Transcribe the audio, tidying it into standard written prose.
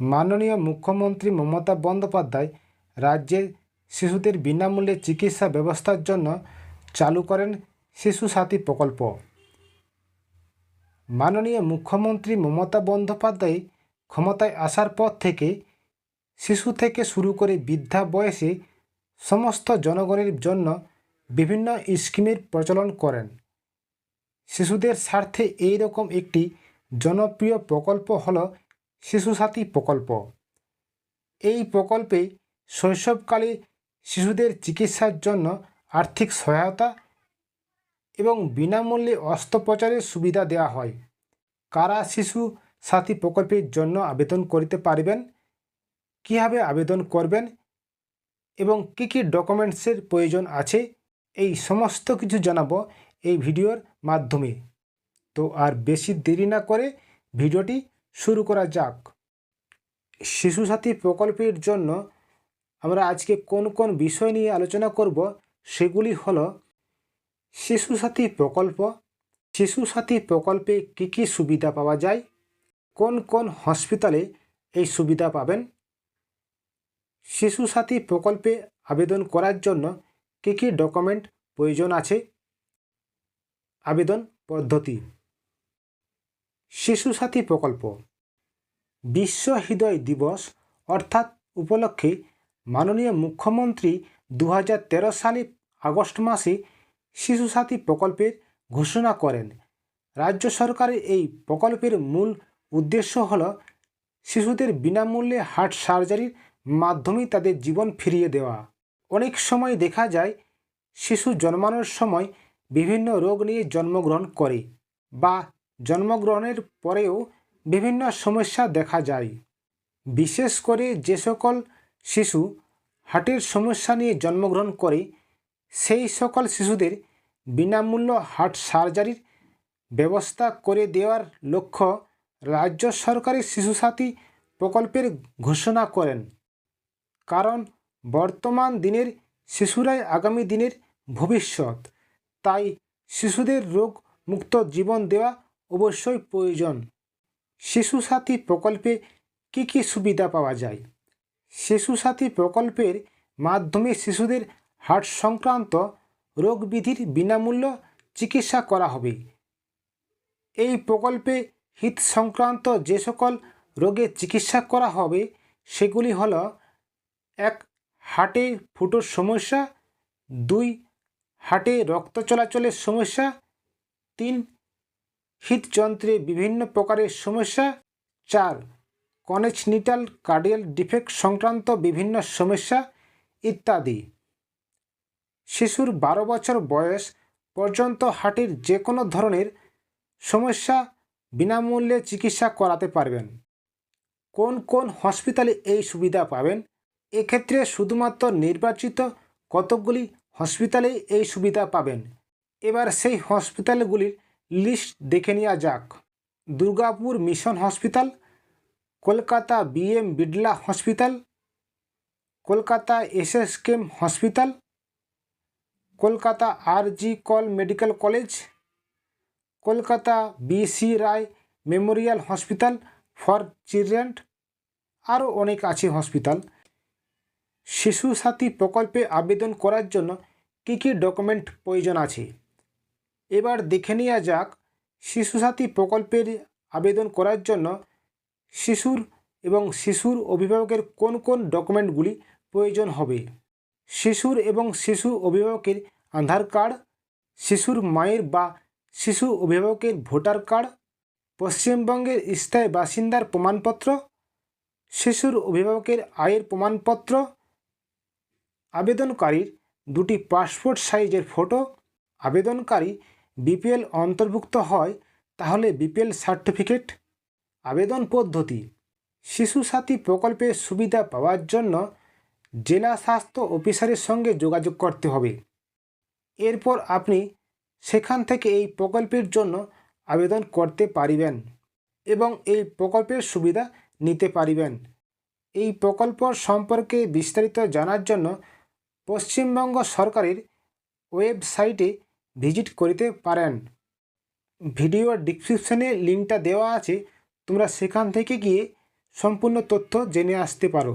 মাননীয় মুখ্যমন্ত্রী মমতা বন্দ্যোপাধ্যায় রাজ্যের শিশুদের বিনামূল্যে চিকিৎসা ব্যবস্থার জন্য চালু করেন শিশু সাথী প্রকল্প। মাননীয় মুখ্যমন্ত্রী মমতা বন্দ্যোপাধ্যায় ক্ষমতায় আসার পর থেকে শিশু থেকে শুরু করে বৃদ্ধা বয়সে সমস্ত জনগণের জন্য বিভিন্ন স্কিমের প্রচলন করেন। শিশুদের স্বার্থে এই রকম একটি জনপ্রিয় প্রকল্প হল শিশু সাথী প্রকল্প। এই প্রকল্পে শৈশবকালে শিশুদের চিকিৎসার জন্য আর্থিক সহায়তা এবং বিনামূল্যে অস্ত্রোপচারের সুবিধা দেওয়া হয়। কারা শিশু সাথী প্রকল্পের জন্য আবেদন করতে পারবেন, কীভাবে আবেদন করবেন এবং কী কী ডকুমেন্টসের প্রয়োজন আছে, এই সমস্ত কিছু জানাবো এই ভিডিওর মাধ্যমে। তো আর বেশি দেরি না করে ভিডিওটি শুরু করা যাক। শিশু সাথী প্রকল্পের জন্য আমরা আজকে কোন কোন বিষয় নিয়ে আলোচনা করব সেগুলি হলো শিশু সাথী প্রকল্প, শিশু সাথী প্রকল্পে কী কী সুবিধা পাওয়া যায়, কোন কোন হসপিটালে এই সুবিধা পাবেন, শিশু সাথী প্রকল্পে আবেদন করার জন্য কী কী ডকুমেন্ট প্রয়োজন আছে, আবেদন পদ্ধতি। শিশু সাথী প্রকল্প বিশ্ব হৃদয় দিবস অর্থাৎ উপলক্ষে মাননীয় মুখ্যমন্ত্রী 2013 সালে আগস্ট মাসে শিশু সাথী প্রকল্পের ঘোষণা করেন। রাজ্য সরকারের এই প্রকল্পের মূল উদ্দেশ্য হল শিশুদের বিনামূল্যে হার্ট সার্জারির মাধ্যমে তাদের জীবন ফিরিয়ে দেওয়া। অনেক সময় দেখা যায় শিশু জন্মানোর সময় বিভিন্ন রোগ নিয়ে জন্মগ্রহণ করে বা জন্মগ্রহণের পরেও বিভিন্ন সমস্যা দেখা যায়। বিশেষ করে যে সকল শিশু হার্টের সমস্যা নিয়ে জন্মগ্রহণ করে সেই সকল শিশুদের বিনামূল্য হার্ট সার্জারির ব্যবস্থা করে দেওয়ার লক্ষ্য রাজ্য সরকারের শিশু সাথী প্রকল্পের ঘোষণা করেন। কারণ বর্তমান দিনের শিশুরাই আগামী দিনের ভবিষ্যৎ, তাই শিশুদের রোগ মুক্ত জীবন দেওয়া অবশ্যই প্রয়োজন। শিশু সাথী প্রকল্পে কী কী সুবিধা পাওয়া যায়? শিশু সাথী প্রকল্পের মাধ্যমে শিশুদের হার্ট সংক্রান্ত রোগ বিধির বিনামূল্য চিকিৎসা করা হবে। এই প্রকল্পে হৃদ সংক্রান্ত যে সকল রোগের চিকিৎসা করা হবে সেগুলি হল 1. হার্টে ফুটোর সমস্যা, 2. হার্টে রক্ত চলাচলের সমস্যা, 3. হৃদযন্ত্রে বিভিন্ন প্রকারের সমস্যা, 4. কনজেনিটাল কার্ডিয়াল ডিফেক্ট সংক্রান্ত বিভিন্ন সমস্যা ইত্যাদি। শিশুর 12 বছর বয়স পর্যন্ত হার্টের যে কোনো ধরনের সমস্যা বিনামূল্যে চিকিৎসা করাতে পারবেন। কোন কোন হসপিটালে এই সুবিধা পাবেন? এক্ষেত্রে শুধুমাত্র নির্বাচিত কতকগুলি হসপিটালে এই সুবিধা পাবেন। এবার সেই হসপিটালগুলির লিস্ট দেখে নেওয়া যাক। Durgapur mission hospital, Kolkata BM Birla hospital, Kolkata SSKM hospital, Kolkata RG Kar medical college, Kolkata BC Roy memorial hospital for children, আরও অনেক আছে হসপিটাল। শিশু সাথী প্রকল্পে আবেদন করার জন্য কী কী ডকুমেন্ট প্রয়োজন আছে এবার দেখে নেওয়া যাক। শিশু সাথী প্রকল্পের আবেদন করার জন্য শিশুর এবং শিশুর অভিভাবকের কোন কোন ডকুমেন্টগুলি প্রয়োজন হবে। শিশুর এবং শিশু অভিভাবকের আধার কার্ড, শিশুর মায়ের বা শিশু অভিভাবকের ভোটার কার্ড, পশ্চিমবঙ্গের স্থায়ী বাসিন্দার প্রমাণপত্র, শিশুর অভিভাবকের আয়ের প্রমাণপত্র, আবেদনকারীর 2টি পাসপোর্ট সাইজের ফটো। আবেদনকারী BPL অন্তর্ভুক্ত হয় তাহলে BPL সার্টিফিকেট। আবেদন পদ্ধতি: শিশু সাথী প্রকল্পের সুবিধা পাওয়ার জন্য জেলা স্বাস্থ্য অফিসারের সঙ্গে যোগাযোগ করতে হবে। এরপর আপনি সেখান থেকে এই প্রকল্পের জন্য আবেদন করতে পারিবেন এবং এই প্রকল্পের সুবিধা নিতে পারিবেন। এই প্রকল্প সম্পর্কে বিস্তারিত জানার জন্য পশ্চিমবঙ্গ সরকারের ওয়েবসাইটে ভিজিট করতে পারেন। ভিডিওর ডিসক্রিপশনে লিঙ্কটা দেওয়া আছে, তোমরা সেখান থেকে গিয়ে সম্পূর্ণ তথ্য জেনে আসতে পারো।